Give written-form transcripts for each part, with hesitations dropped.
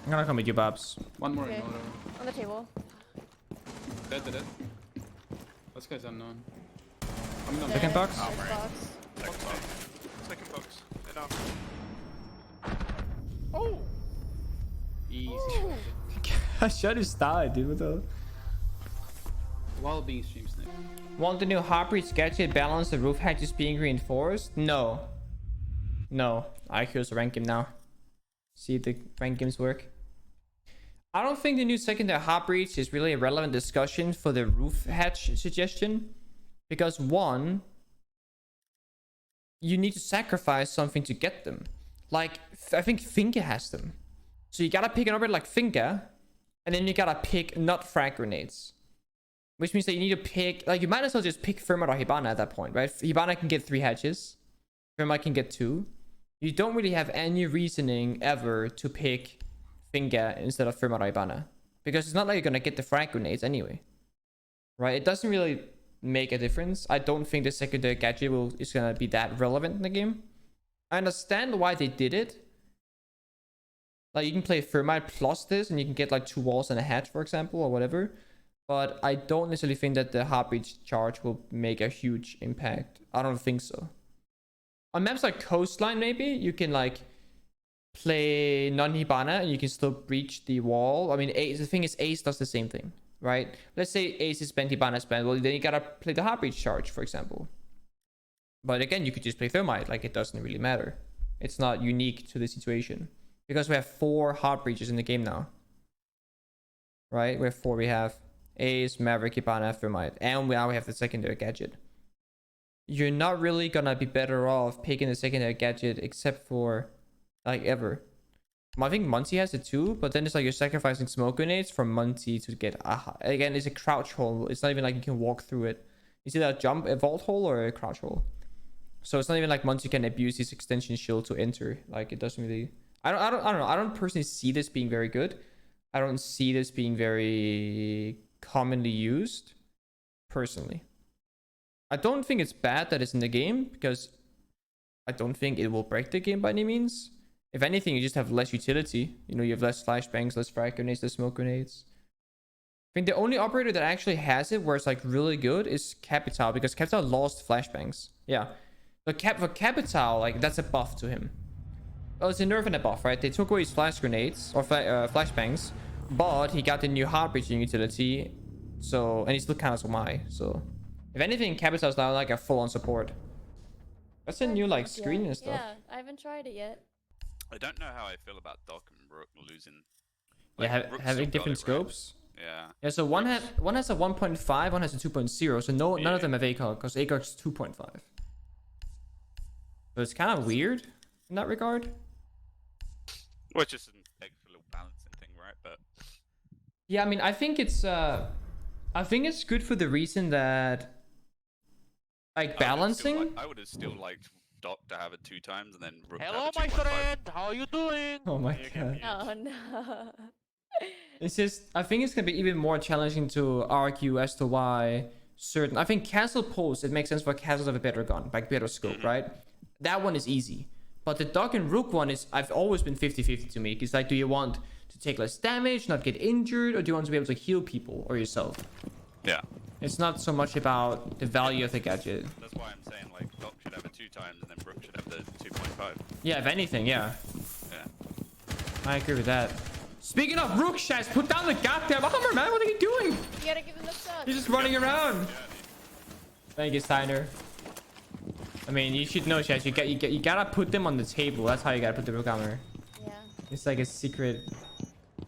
I'm gonna come with you, Babs. One more Okay. in auto. On the table. Dead. This guy's unknown. I'm gonna Second box? First right. box. Second box. Enough. Oh! easy. Ooh. I shut his style, dude. What the? While being stream snake. Want the new Heartbreed gadget balance the roof hatches being reinforced? No. No. I choose to rank him now. See if the rank games work. I don't think the new secondary Heartbreach is really a relevant discussion for the roof hatch suggestion. Because one, you need to sacrifice something to get them. Like, I think Finka has them. So you gotta pick an operator like Finka, and then you gotta pick not frag grenades. Which means that you need to pick, like, you might as well just pick Thermite or Hibana at that point, right? Hibana can get 3 hatches. Thermite can get 2. You don't really have any reasoning ever to pick Finka instead of Thermite or Hibana. Because it's not like you're gonna get the frag grenades anyway. Right? It doesn't really make a difference. I don't think the secondary gadget is gonna be that relevant in the game. I understand why they did it. Like, you can play Thermite plus this, and you can get like 2 walls and a hatch, for example, or whatever. But I don't necessarily think that the Heartbreach charge will make a huge impact. I don't think so. On maps like Coastline, maybe, you can like play non-Hibana and you can still breach the wall. I mean, Ace, the thing is, Ace does the same thing, right? Let's say Ace is spent, Hibana is spent. Well, then you gotta play the Heartbreach charge, for example. But again, you could just play Thermite. Like, it doesn't really matter. It's not unique to the situation. Because we have 4 Heartbreaches in the game now. Right? We have 4. We have Ace, Maverick, Hibana, Thermite. And now we have the secondary gadget. You're not really gonna be better off picking the secondary gadget except for, like, ever. I think Muncie has it too, but then it's like you're sacrificing smoke grenades for Muncie to get aha. Again, it's a crouch hole. It's not even like you can walk through it. It's either a vault hole or a crouch hole. So it's not even like Muncie can abuse this extension shield to enter. Like, it doesn't really. I don't know. I don't personally see this being very good. I don't see this being very commonly used, personally. I don't think it's bad that it's in the game, because I don't think it will break the game by any means. If anything, you just have less utility. You know, you have less flashbangs, less frag grenades, less smoke grenades. I think the only operator that actually has it where it's like really good is Capital, because Capital lost flashbangs. Yeah. But for Capital, like, that's a buff to him. Oh, it's a nerf and a buff, right? They took away his flash grenades or flashbangs, but he got the new heart breaching utility. So, and he still counts as Y. So, if anything, Capital is now like a full-on support. That's a new like screen and stuff. Yeah, I haven't tried it yet. I don't know how I feel about Doc and Rook losing. Yeah, Rook's having still got different it, right? scopes. Yeah. Yeah, so one has a 1.5, one has a 2.0. So none of them have ACOG, because ACOG is 2.5. So it's kind of weird in that regard. Well, it's just an extra little balancing thing, right? But Yeah, I mean, I think it's good for the reason that, like, balancing. I would have still liked Doc to have it 2 times and then Rook to Hello, have my it 2.5. friend. How you doing? Oh my You can god. be- Oh no. It's just, I think it's gonna be even more challenging to argue as to why certain. I think castle posts, it makes sense for castles to have a better gun, like better scope, right? That one is easy. But the Doc and Rook one is, I've always been 50-50 to me. It's like, do you want to take less damage, not get injured, or do you want to be able to heal people or yourself? Yeah. It's not so much about the value of the gadget. That's why I'm saying like Doc should have it 2 times and then Rook should have the 2.5. Yeah, if anything, yeah. Yeah. I agree with that. Speaking of Rook, Shas, put down the goddamn hammer, man. What are you doing? You gotta give him the shot. He's just running around. Thank you, Steiner. I mean, you should know, Shas. You gotta put them on the table. That's how you gotta put the Rook hammer. Yeah. It's like a secret,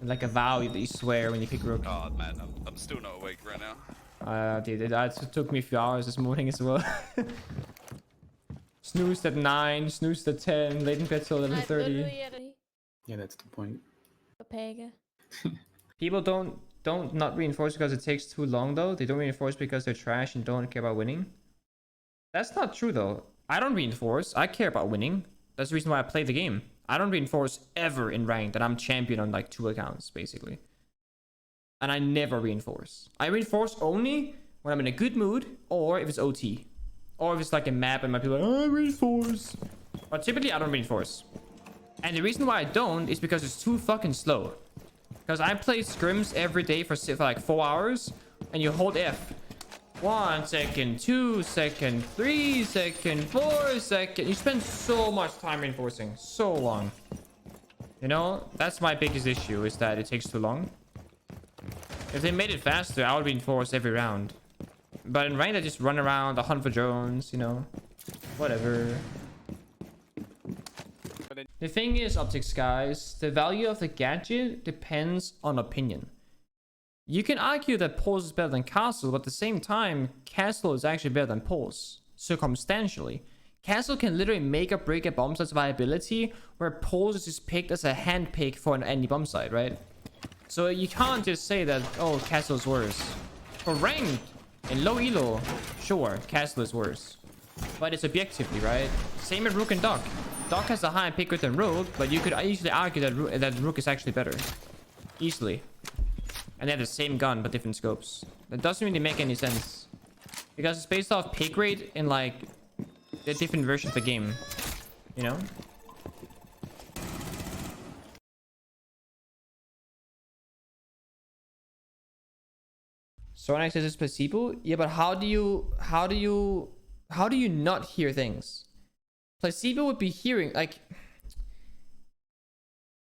like a vow that you swear when you pick Rook. Oh man, I'm still not awake right now. Dude, it took me a few hours this morning as well. Snoozed at 9, snoozed at 10, late in bed till 11:30. Yeah, that's the point. Pega. People don't not reinforce because it takes too long though. They don't reinforce because they're trash and don't care about winning. That's not true though. I don't reinforce. I care about winning. That's the reason why I play the game. I don't reinforce ever in ranked, and I'm champion on like 2 accounts basically. And I never reinforce. I reinforce only when I'm in a good mood, or if it's OT, or if it's like a map and my people are like, oh, I reinforce. But typically I don't reinforce. And the reason why I don't is because it's too fucking slow. Because I play scrims every day for like 4 hours, and you hold F. 1 second, 2 second, 3 second, 4 second. You spend so much time reinforcing, so long. You know, that's my biggest issue, is that it takes too long. If they made it faster, I would reinforce every round. But in ranked, I just run around, hunt for drones, you know, whatever. The thing is, optics guys, the value of the gadget depends on opinion. You can argue that Pulse is better than Castle, but at the same time, Castle is actually better than Pulse, circumstantially. Castle can literally make or break a bomb site's viability, where Pulse is just picked as a hand pick for any bomb site, right? So you can't just say that, oh, Castle is worse. For ranked, in low elo, sure, Castle is worse. But it's objectively, right? Same with Rook and Doc. Doc has a higher pick rate than Rook, but you could easily argue that Rook is actually better. Easily. And they have the same gun, but different scopes. That doesn't really make any sense. Because it's based off pick rate in, like, the different versions of the game. You know? Sonax says it's placebo? Yeah, but how do you not hear things? Placebo would be hearing, like,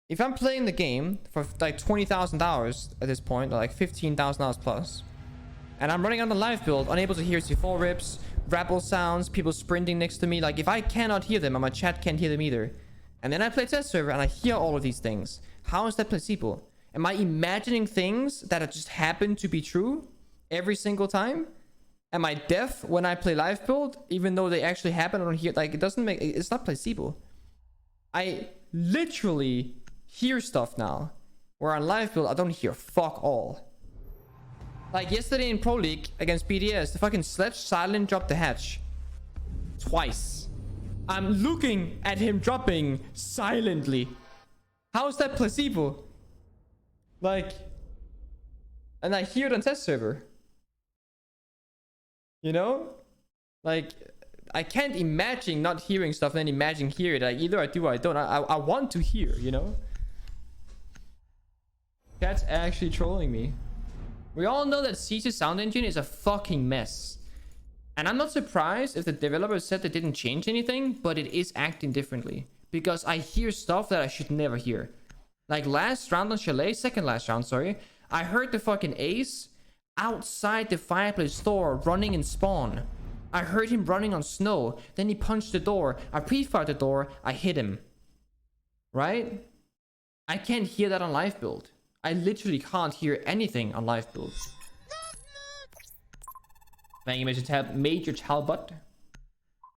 if I'm playing the game for like $20,000 at this point, or like $15,000 plus, and I'm running on the live build, unable to hear C4 rips, rabble sounds, people sprinting next to me, like if I cannot hear them and my chat can't hear them either, and then I play test server and I hear all of these things, how is that placebo? Am I imagining things that just happen to be true every single time? Am I deaf when I play live build, even though they actually happen? I don't hear, like, it doesn't make, it's not placebo. I literally hear stuff now, where on live build, I don't hear fuck all. Like yesterday in Pro League against BDS, the fucking Sledge silent dropped the hatch. Twice. I'm looking at him dropping silently. How is that placebo? Like, and I hear it on test server. You know? Like, I can't imagine not hearing stuff and then imagine hear it. Like, either I do or I don't. I want to hear, you know? That's actually trolling me. We all know that CT's sound engine is a fucking mess. And I'm not surprised if the developers said they didn't change anything, but it is acting differently. Because I hear stuff that I should never hear. Like last round on Chalet, second last round, sorry, I heard the fucking ace outside the fireplace door running in spawn. I heard him running on snow. Then he punched the door. I pre-fired the door. I hit him. Right? I can't hear that on live build. I literally can't hear anything on live build. Thank you, Major Talbot.